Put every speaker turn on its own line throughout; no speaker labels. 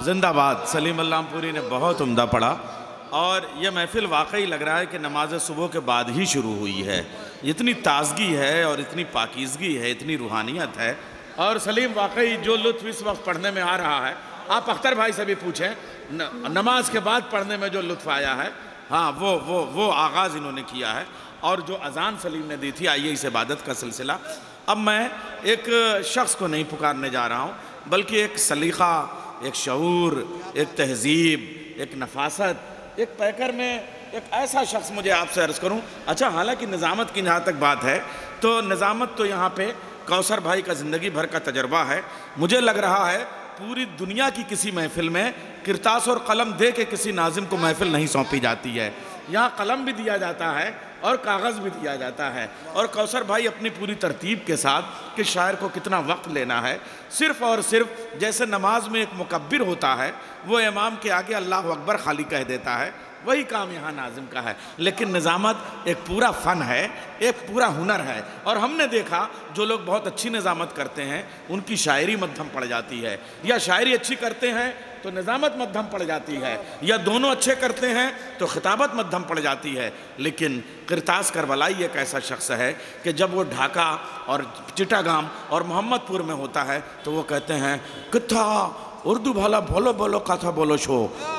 जिंदाबाद। सलीम अल्लाहपुरी ने बहुत उम्दा पढ़ा और यह महफ़िल वाकई लग रहा है कि नमाज सुबह के बाद ही शुरू हुई है। इतनी ताजगी है और इतनी पाकीज़गी है, इतनी रूहानियत है। और सलीम वाकई जो लुत्फ़ इस वक्त पढ़ने में आ रहा है, आप अख्तर भाई से भी पूछें, नमाज के बाद पढ़ने में जो लुत्फ़ आया है, हाँ वो आगाज़ इन्होंने किया है। और जो अज़ान सलीम ने दी थी, आइए इस इबादत का सिलसिला। अब मैं एक शख्स को नहीं पुकारने जा रहा हूँ, बल्कि एक सलीक़ा, एक शऊर, एक तहज़ीब, एक नफासत, एक पैकर में एक ऐसा शख्स मुझे आपसे अर्ज़ करूं। अच्छा, हालांकि निज़ामत की जहाँ तक बात है तो निज़ामत तो यहाँ पे कौसर भाई का ज़िंदगी भर का तजर्बा है। मुझे लग रहा है पूरी दुनिया की किसी महफ़िल में किरतास और कलम दे के किसी नाज़िम को महफ़िल नहीं सौंपी जाती है। यहाँ कलम भी दिया जाता है और कागज़ भी दिया जाता है। और कौसर भाई अपनी पूरी तरतीब के साथ कि शायर को कितना वक्त लेना है, सिर्फ़ और सिर्फ जैसे नमाज में एक मुकब्बिर होता है वो इमाम के आगे अल्लाह अकबर खाली कह देता है, वही काम यहाँ नाज़िम का है। लेकिन निज़ामत एक पूरा फ़न है, एक पूरा हुनर है। और हमने देखा जो लोग बहुत अच्छी निज़ामत करते हैं उनकी शायरी मध्यम पड़ जाती है, या शायरी अच्छी करते हैं तो निज़ामत मध्यम पड़ जाती है, या दोनों अच्छे करते हैं तो खिताबत मध्यम पड़ जाती है। लेकिन किरतास करबलाई एक ऐसा शख्स है कि जब वो ढाका और चिटागांव और मोहम्मदपुर में होता है तो वो कहते हैं किथा उर्दू भला बोलो बोलो कथा बोलो शो।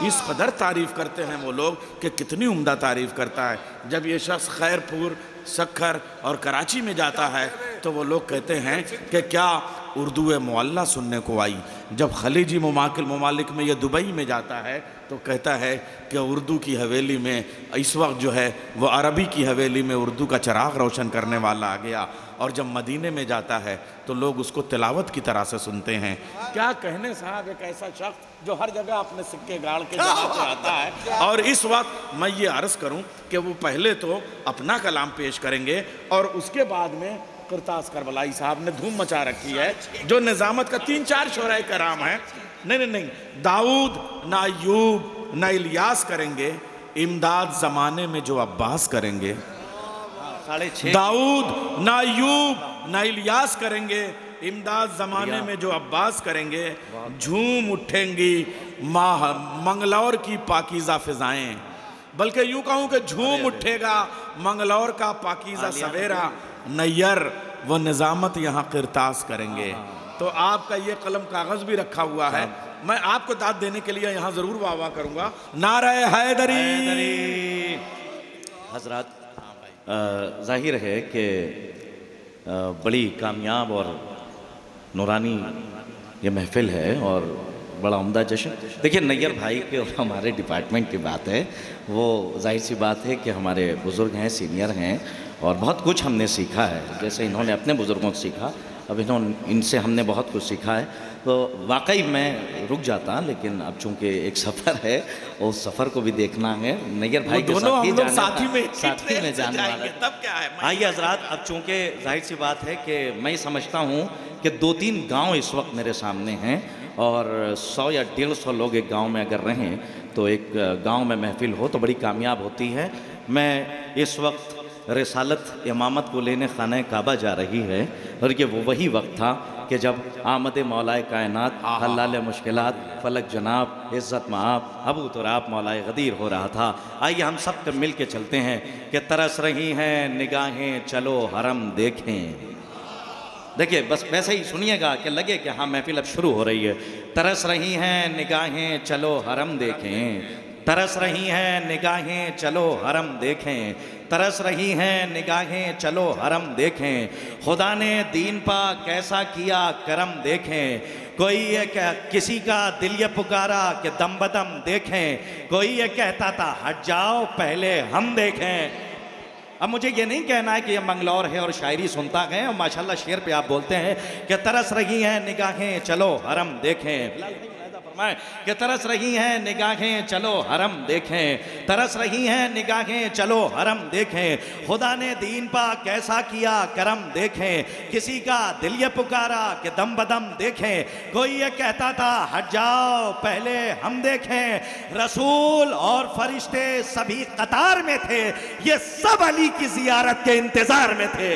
इस कदर तारीफ़ करते हैं वो लोग कि कितनी उम्दा तारीफ़ करता है। जब ये शख्स खैरपुर, सक्खर और कराची में जाता है तो वो लोग कहते हैं कि क्या उर्दू मुअल्ला सुनने को आई। जब खलीजी ममालिक में ये दुबई में जाता है तो कहता है कि उर्दू की हवेली में इस वक्त जो है वो अरबी की हवेली में उर्दू का चिराग रोशन करने वाला आ गया। और जब मदीने में जाता है तो लोग उसको तिलावत की तरह से सुनते हैं। क्या कहने साहब, एक ऐसा शख्स जो हर जगह अपने सिक्के गाड़ के जहाँ पे आता है। और इस वक्त मैं ये अर्ज़ करूँ कि वो पहले तो अपना कलाम पेश करेंगे और उसके बाद में किरतास करबलाई साहब ने धूम मचा रखी है। जो निज़ामत का 3-4 शोराए कराम है, नहीं, दाऊद ना अय्यूब ना इलियास करेंगे, इमदाद ज़माने में जो अब्बास करेंगे। 6.5 दाऊद ना अय्यूब ना इलियास करेंगे, इमदाद ज़माने में जो अब्बास करेंगे। झूम उठेंगी मंगलौर की पाकीज़ा फ़िज़ाएँ, बल्कि यूँ कहूँ कि झूम उठेगा मंगलौर का पाकीज़ा सवेरा। नैयर वो निज़ामत यहाँ किरतास करेंगे। तो आपका ये कलम कागज़ भी रखा हुआ है। मैं आपको दाद देने के लिए यहाँ ज़रूर वाह करूँगा। नारे हैदरी।
हज़रात, ज़ाहिर है कि बड़ी कामयाब और नूरानी ये महफ़िल है और बड़ा उम्दा जश्न। देखिए, नैयर भाई के और हमारे डिपार्टमेंट की बात है, वो जाहिर सी बात है कि हमारे बुज़ुर्ग हैं, सीनियर हैं और बहुत कुछ हमने सीखा है। जैसे इन्होंने अपने बुज़ुर्गों से सीखा, अब इनसे हमने बहुत कुछ सीखा है। तो वाकई मैं रुक जाता, लेकिन अब चूंकि एक सफ़र है, उस सफ़र को भी देखना है। नैयर भाई के साथी में जाने वाला है, तब क्या है। आइए हज़रात, अब चूंकि जाहिर सी बात है कि मैं समझता हूँ कि 2-3 गाँव इस वक्त मेरे सामने हैं और 100 या 150 लोग एक गाँव में अगर रहें तो एक गाँव में महफ़िल हो तो बड़ी कामयाब होती है। मैं इस वक्त रिसालत इमामत को लेने खाना काबा जा रही है और ये वो वही वक्त था कि जब आमद मौलाए कायनात हल्लाल मुश्किलात फलक जनाब इज़्ज़त माब अबू तुराब मौलाए गदीर हो रहा था। आइए हम सब कर मिल के चलते हैं कि तरस रही हैं निगाहें चलो हरम देखें। देखिए, बस वैसे ही सुनिएगा कि लगे कि हाँ महफिल अब शुरू हो रही है। तरस रही हैं निगाहें चलो हरम देखें, तरस रही हैं निगाहें चलो हरम देखें, तरस रही हैं निगाहें चलो हरम देखें। खुदा ने दीन पा कैसा किया करम देखें, कोई ये किसी का दिल ये पुकारा कि दम बदम देखें, कोई ये कहता था हट जाओ पहले हम देखें। अब मुझे ये नहीं कहना है कि ये मंगलौर है और शायरी सुनता गए और माशाल्लाह शेर पे आप बोलते हैं कि तरस रही हैं निगाहें चलो हरम देखें, कि तरस रही हैं निगाहें चलो हरम देखें, तरस रही हैं निगाहें चलो हरम देखें। खुदा ने दीन पा कैसा किया करम देखें, किसी का दिल ये पुकारा कि दम बदम देखें, कोई ये कहता था हट जाओ पहले हम देखें। रसूल और फरिश्ते सभी कतार में थे, ये सब अली की जियारत के इंतजार में थे।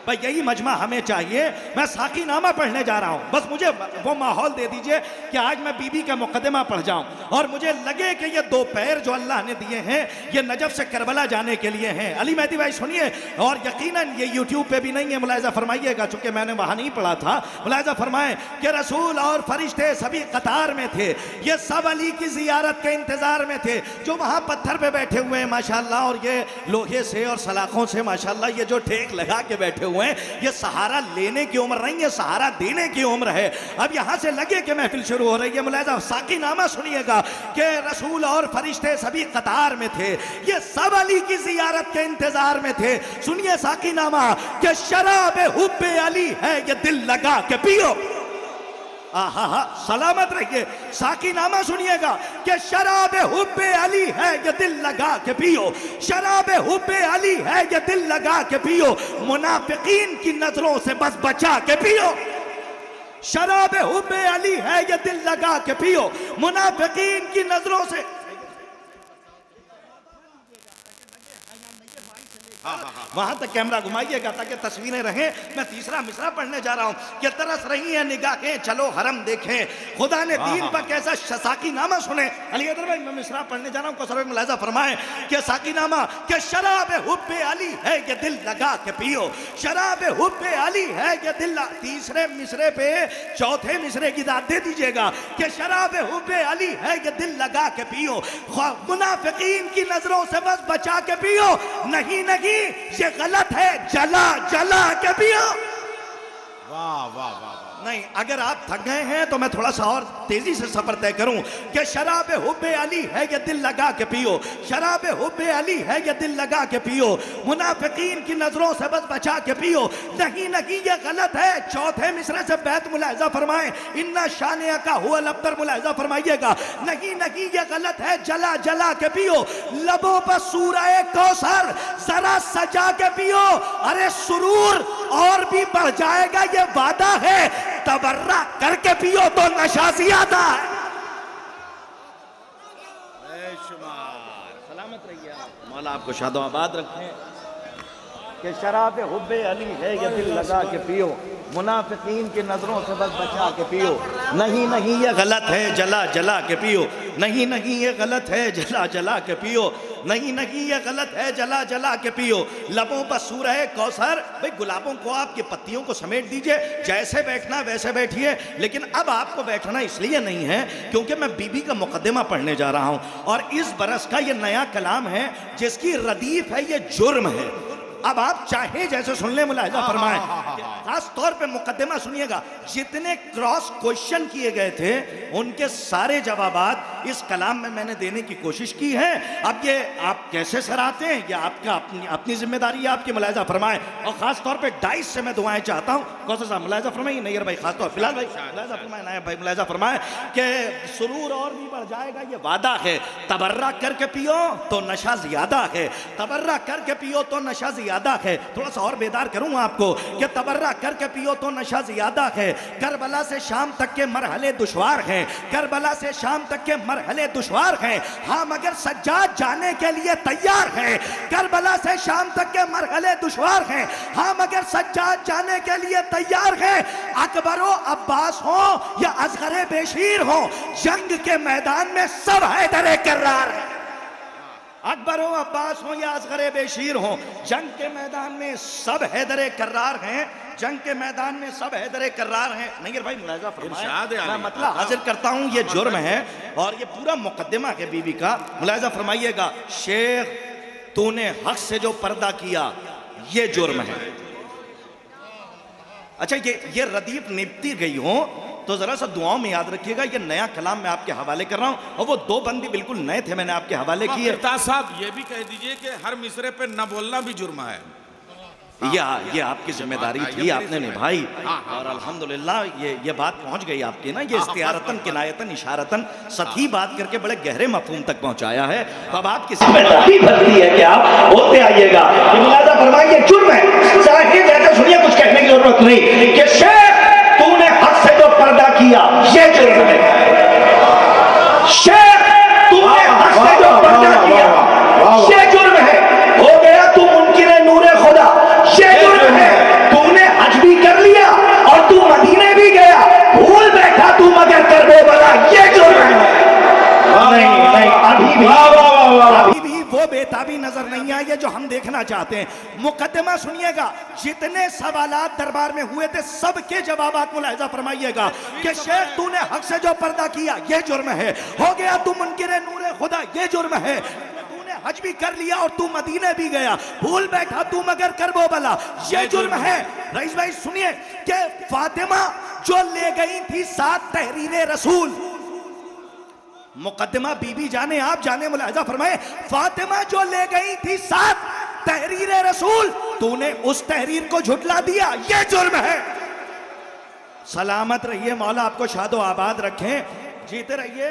भाई यही मजमा हमें चाहिए। मैं साकीनामा पढ़ने जा रहा हूँ, बस मुझे वो माहौल दे दीजिए कि आज मैं बीबी का मुकदमा पढ़ जाऊँ और मुझे लगे कि ये 2 पैर जो अल्लाह ने दिए हैं ये नजफ से करबला जाने के लिए हैं। अली मेहदी भाई सुनिए, और यकीनन ये यूट्यूब पे भी नहीं है, मुलाहिजा फरमाइएगा, चूंकि मैंने वहाँ नहीं पढ़ा था। मुलाहिजा फरमाएं कि रसूल और फरिश्ते सभी कतार में थे, ये सब अली की जियारत के इंतजार में थे, जो वहाँ पत्थर पे बैठे हुए हैं माशाल्लाह, और ये लोहे से और सलाखों से माशाल्लाह ये जो ठेक लगा के बैठे हुए हैं, ये सहारा लेने की उम्र नहीं है, सहारा देने की उम्र है। अब यहाँ से लगे कि महफिल शुरू हो रही है। मुलाहिजा साकीनामा सुनिएगा कि रसूल और फरिश्ते सभी कतार में थे, ये सब अली की जियारत के इंतजार में थे। सुनिए साकीनामा कि शराब हुब्बे अली है ये दिल लगा के पियो। आहा, सलामत रहिए। साकीनामा सुनिएगा कि शराब हुब्बे अली है ये दिल लगा के पियो, शराब हुब्बे अली है ये दिल लगा के पियो, मुनाफिकीन की नजरों से बस बचा के पियो। शराब हुब्बे अली है ये दिल लगा के पियो, मुनाफिकीन की नजरों से। वहां तक कैमरा घुमाइएगा ताकि तस्वीरें रहें। मैं तीसरा मिसरा पढ़ने जा रहा हूं कि तरस रही है निगाहें चलो हरम देखें, खुदा ने दीन पर कैसा साकीनामा सुने। अली अदर भाई मैं मिसरा पढ़ने जा रहा हूं, कसर मुलाहिजा फरमाएं कि साकीनामा कि शराब हुब्बे अली है ये दिल लगा के पियो, शराब हुब्बे अली है ये दिल। तीसरे मिसरे पे चौथे मिसरे की दाद दे दीजिएगा कि शराब हुब्बे अली है ये दिल लगा के पियो, मुनाफिकीन की नजरों से बस बचा के पियो। नहीं नहीं ये गलत है, जला जला के पियो।
वाह वाह वाह।
नहीं, अगर आप थक गए हैं तो मैं थोड़ा सा और तेजी से सफर तय करूं कि शराब हुब्बे अली है ये दिल लगा के पियो, शराब हुब्बे अली है ये दिल लगा के पियो, मुनाफिकीन की नजरों से बस बचा के पियो। नहीं नहीं ये गलत है। चौथे मिसरे से बैत मुलाहिजा फरमाएं, इन्ना शानिया का हुआ लब्तर, मुलाहिजा फरमाइएगा। नहीं नहीं ये गलत है, जला जला के पियो, लबों पर सूरह कौसर जरा सजा के पियो। अरे सुरूर और भी बढ़ जाएगा ये वादा है, तबर्रा करके पियो तो नशा ज्यादा है। सलामत रहिए, मौला आपको शादो आबाद रखें। कि शराब हुब्बे अली है ये दिल लगा के पियो, मुनाफिकीन की नजरों से बस बचा के पियो। नहीं नहीं ये गलत है, जला जला के पियो। नहीं नहीं ये गलत है, जला जला के पियो। नहीं नहीं ये गलत है, जला जला के पियो। लबों पर सूरह कौसर, भाई गुलाबों को आपकी पत्तियों को समेट दीजिए, जैसे बैठना वैसे बैठिए। लेकिन अब आपको बैठना इसलिए नहीं है क्योंकि मैं बीबी का मुकदमा पढ़ने जा रहा हूं, और इस बरस का ये नया कलाम है जिसकी रदीफ है ये जुर्म है। अब आप चाहे जैसे सुन ले, मुलाहिजा फरमाएं। खास तौर पे मुकदमा सुनिएगा, जितने क्रॉस क्वेश्चन किए गए थे उनके सारे जवाबात इस कलाम में मैंने देने की कोशिश की है। अब ये आप कैसे सराहते हैं ये आपका अपनी जिम्मेदारी है आपकी, मुलाहिजा फरमाएं। और खास तौर पे डाइस से मैं दुआएं चाहता हूँ। कौन सा साहब मुलाहिजा फरमाइए, नैयर भाई खास तौर फिलहाल भाई मुलाहिजा फरमाए, नायब भाई मुलाहिजा फरमाए कि सुरूर और भी बढ़ जाएगा ये वादा है, तबर्रा करके पियो तो नशा ज्यादा है, तबर्रा करके पियो तो नशा ज्यादा है। थोड़ा सा और बेदार करूं आपको कि तबर्रा करके पियो तो नशा ज्यादा है। करबला से शाम तक के मरहले दुश्वार हैं, करबला से शाम तक के मरहले दुश्वार हैं, हाँ मगर सज्जाद जाने के लिए तैयार हैं। करबला से शाम तक के मरहले दुश्वार हैं, हाँ मगर सज्जाद जाने के लिए तैयार हैं। अकबरो अब्बास हो या असगरे बेशीर हो, जंग के मैदान में सब हैदरे कर्रार है। अकबरो अब्बास हो या असगरे बेशीर हो, जंग के मैदान में सब हैदरे कर्रार हैं, जंग के मैदान में सब हैदरे कर्रार हैं। नैयर भाई मुलाहिजा फरमाइए, मैं मतलब हाजिर करता हूं ये जुर्म है और ये पूरा मुकद्दमा है बीबी का। मुलाहिजा फरमाइएगा, शेख तूने हक से जो पर्दा किया ये जुर्म है। अच्छा ये रदीफ निपटी गई हो तो जरा सा दुआओं में याद रखिएगा, ये नया कलाम मैं आपके हवाले कर रहा हूं और वो 2 बंद भी बिल्कुल नए थे, मैंने आपके हवाले किए।
साहब ये भी कह दीजिए कि हर मिसरे पे न बोलना भी जुर्म है।
ये आपकी जिम्मेदारी थी, आपने निभाई और अल्हम्दुलिल्लाह ये बात पहुंच गई आपकी ना, ये इस्तियारतन किनायतन इशारतन सही बात करके बड़े गहरे मफहूम तक पहुंचाया है। तो अब आपकी जिम्मेदारी बनती है कि आप बोलते आइएगा। मुलाहिजा फरमाइए, जुर्म है, चाहे जैसे सुनिए, कुछ कहने की जरूरत नहीं कि शेख तूने हक से जो पर्दा किया ये जुर्म है। शेख तूने हक से जो पर्दा किया ये जुर्म है। हो गया तू मुनकिर नूरे खुदा, ये जुर्म है। तू
अभी भी वो बेताबी नजर नहीं आई है जो हम देखना चाहते हैं। मुकदमा सुनिएगा, जितने सवालात दरबार में हुए थे सबके जवाबात मुलाहिजा फरमाइएगा कि शेख तूने हक से जो पर्दा किया ये जुर्म है, हो गया तू मुनकिर नूरे खुदा ये जुर्म है, तूने हज भी कर लिया और तू मदीने भी गया, भूल बैठा तू मगर करबो बला ये जुर्म है। रईस भाई सुनिए कि फातिमा जो ले गई थी 7 तहरीरे रसूल, मुकदमा बीबी जाने आप जाने मुलाहिजा फरमाए, फातिमा जो ले गई थी 7 तहरीरे रसूल, तूने उस तहरीर को झुटला दिया ये जुर्म है। सलामत रहिए, मौला आपको शादो आबाद रखें, जीते रहिए,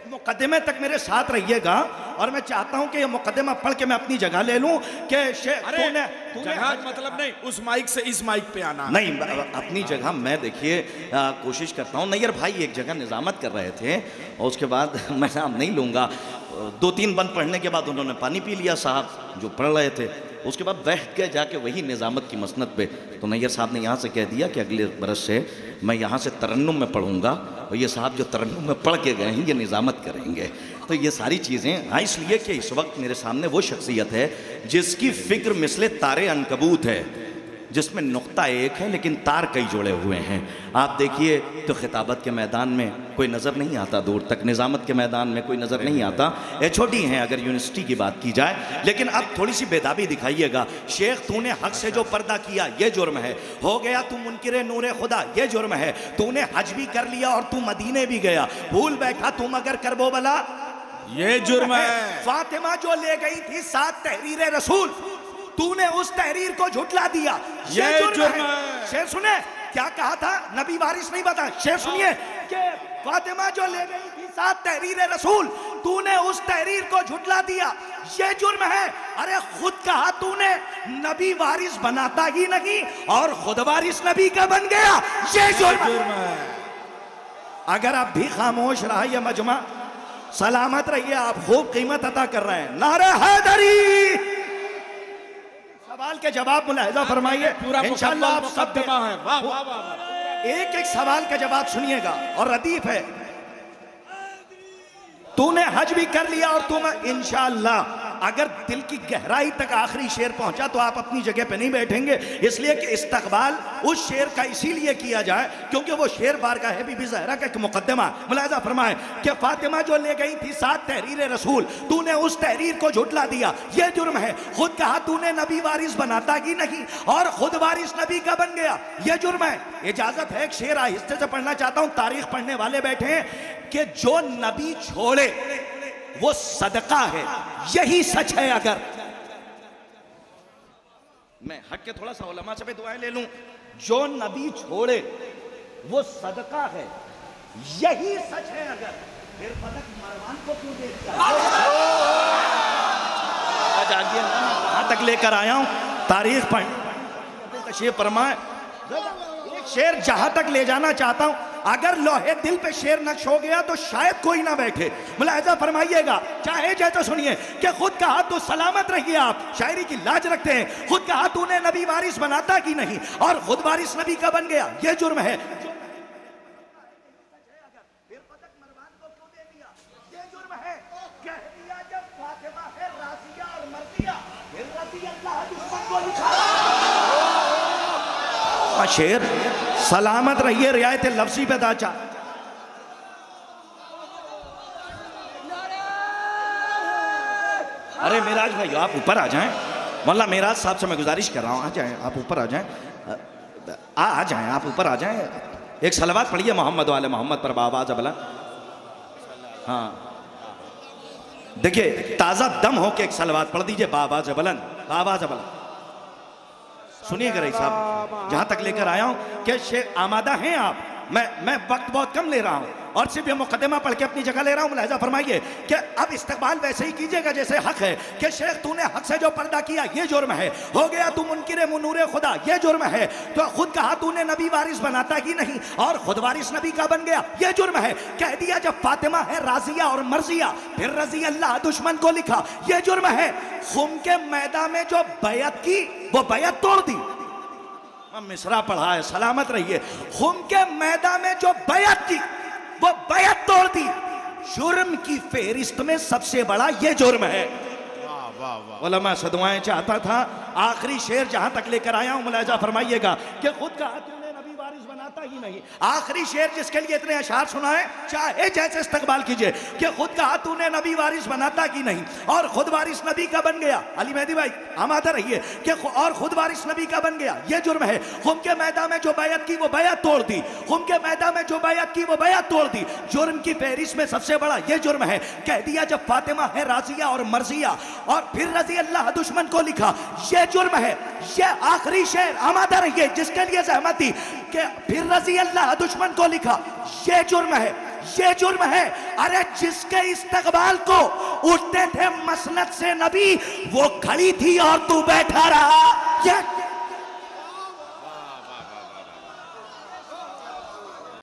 मुकदमे तक मेरे साथ रहिएगा। और मैं चाहता हूं कि ये मुकदमा पढ़ के मैं अपनी जगह ले लूं कि तूने
मतलब नहीं, उस माइक से इस माइक पे आना
नहीं, अपनी जगह मैं देखिए कोशिश करता हूं। नैयर भाई एक जगह निजामत कर रहे थे और उसके बाद मैं नाम नहीं लूंगा, 2-3 बंद पढ़ने के बाद उन्होंने पानी पी लिया साहब जो पढ़ रहे थे, उसके बाद बैठ के जाके वही निजामत की मसनद पे, तो नैयर साहब ने यहाँ से कह दिया कि अगले बरस से मैं यहाँ से तरन्नुम में पढ़ूंगा और ये साहब जो तरन्नुम में पढ़ के गए हैं ये निजामत करेंगे। तो ये सारी चीज़ें हाँ, इसलिए कि इस वक्त मेरे सामने वो शख्सियत है जिसकी फ़िक्र मिसले तारे अनकबूत है, जिसमें नुक्ता एक है लेकिन तार कई जुड़े हुए हैं। आप देखिए तो खिताबत के मैदान में कोई नज़र नहीं आता दूर तक, निज़ामत के मैदान में कोई नज़र नहीं आता, ये छोटी हैं अगर यूनिवर्सिटी की बात की जाए। लेकिन अब थोड़ी सी बेदाबी दिखाइएगा, शेख तूने हक से जो पर्दा किया ये जुर्म है, हो गया तू मुनकिर नूरे खुदा ये जुर्म है, तूने हज भी कर लिया और तू मदीने भी गया, भूल बैठा तू मगर करबो बला
ये जुर्म है।
फातिमा जो ले गई थी 7 तहरीरे रसूल, तूने उस तहरीर को झुटला दिया ये जुर्म है। शेर सुने क्या कहा था, नबी वारिस नहीं बता, शेर सुनिए कि फातिमा जो ले गई थी 7 तहरीरे रसूल, तूने उस तहरीर को झुटला दिया ये जुर्म है। अरे खुद कहा तूने नबी वारिस बनाता ही नहीं और खुद वारिस नबी का बन गया ये जुर्म है। अगर आप भी खामोश रहा ये मजमा, सलामत रहिए, आप खूब कीमत अता कर रहे हैं। नारे हैदरी, सवाल के जवाब मुलाहिजा फरमाइए, इंशाअल्लाह आप सब है। वाह वाह वाह, एक एक सवाल का जवाब सुनिएगा और रदीफ है। तूने हज भी कर लिया और तुम इंशाअल्लाह, अगर दिल की गहराई तक आखिरी शेर पहुंचा तो आप अपनी जगह पे नहीं बैठेंगे, इसलिए कि इस्तकबाल उस शेर का इसीलिए किया जाए क्योंकि वो शेर बारगाह है बीबी ज़हरा का एक मुकद्दमा। मुलाहिजा फरमाए कि फातिमा जो ले गई थी 7 तहरीरे रसूल, तूने उस तहरीर को झुटला दिया ये जुर्म है। खुद कहा तूने नबी वारिस बनाता ही नहीं और खुद वारिस नबी का बन गया ये जुर्म है। इजाजत है एक शेर आहिस्ते से पढ़ना चाहता हूं, तारीख पढ़ने वाले बैठे हैं कि जो नबी छोड़े वो सदका है, यही सच है। अगर मैं हट के थोड़ा सा उलमा से भी दुआएं ले लूं, जो नबी छोड़े वो सदका है, यही सच है। अगर फिर फलक मरवान को क्यों देखता जागिए ना, कहां तक लेकर आया हूं, तारीख पढ़ तशरीफ फरमाए। एक शेर जहां तक ले जाना चाहता हूं, अगर लोहे दिल पे शेर नक्श हो गया तो शायद कोई ना बैठे। मुलाहिजा फरमाइएगा, चाहे जैसे सुनिए कि खुद कहा तो सलामत रहिए, आप शायरी की लाज रखते हैं। खुद कहा तूने नबी वारिस बनाता कि नहीं और खुद वारिस नबी का बन गया ये जुर्म है। शेर सलामत रहिए, रियायत लफ्जी पे दाचा। अरे मिराज भाई आप ऊपर आ जाएं, मौला मिराज साहब से मैं गुजारिश कर रहा हूं, आ जाएं आप ऊपर, आ जाएं, आ जाएं आप ऊपर आ जाएं। एक सलवात पढ़िए मोहम्मद वाले मोहम्मद पर बाबाज अबला। हाँ देखिए ताज़ा दम हो के एक सलवात पढ़ दीजिए, बाबाज अबलन बाबाज अबलन। सुनिएगा रईस साहब, जहां तक लेकर आया हूं कि शेर आमादा हैं आप, मैं वक्त बहुत कम ले रहा हूं और सिर्फ ये मुकदमा पढ़ के अपनी जगह ले रहा हूं। मुलाहिजा फरमाइए कि अब इस्तकबाल वैसे ही कीजिएगा जैसे हक है कि शेख तूने हक से जो पर्दा किया ये जुर्म है, हो गया तू मुनकिर मुनूरे खुदा ये जुर्म है। तो खुद कहा तूने नबी वारिस बनाता ही नहीं और खुद वारिस नबी का बन गया ये जुर्म है। कह दिया जब फातिमा है राजिया और मर्जिया, फिर रजी अल्लाह दुश्मन को लिखा ये जुर्म है। खुम के मैदान में जो बैत की वो बैत तोड़ दी, मिसरा पढ़ा है, सलामत रहिए। खुम के मैदान में जो बैत की वो बैत तोड़ दी, जुर्म की फेरिस्त में सबसे बड़ा ये जुर्म है।
वाह वाह।
उलमा से दुआएं चाहता था। आखिरी शेर जहां तक लेकर आया हूं मुलाजा फरमाइएगा कि खुद का तूने नबी वारिस बनाता ही नहीं। आखिरी शेर जिसके लिए इतने अशार सुनाए, चाहे जैसे इस्तकबाल कीजिए, कि खुद का तूने नबी वारिस बनाता कि नहीं, और खुद वारिस नबी का बन गया। अली मेहदी भाई आमादा रहिए कि और खुद वारिस नबी का बन गया, ये जुर्म है। खुम के मैदान में जो बैयत की वो बैयत तोड़ दी, खुम के मैदान में जो बैयत की वो बैयत तोड़ दी। जुर्म की फहरिस्त में सबसे बड़ा ये जुर्म है। कह दिया जब फातिमा है राजिया और मर्जिया, और फिर रजी अल्लाह दुश्मन को लिखा, ये जुर्म है। ये आखिरी शेर आमादा रहिए जिसके लिए सहमत थी कि फिर रजी अल्लाह दुश्मन को लिखा, ये जुर्म है, ये जुर्म है। अरे जिसके इस्तकबाल को उठते थे मसनद से नबी, वो खड़ी थी और तू बैठा रहा। ये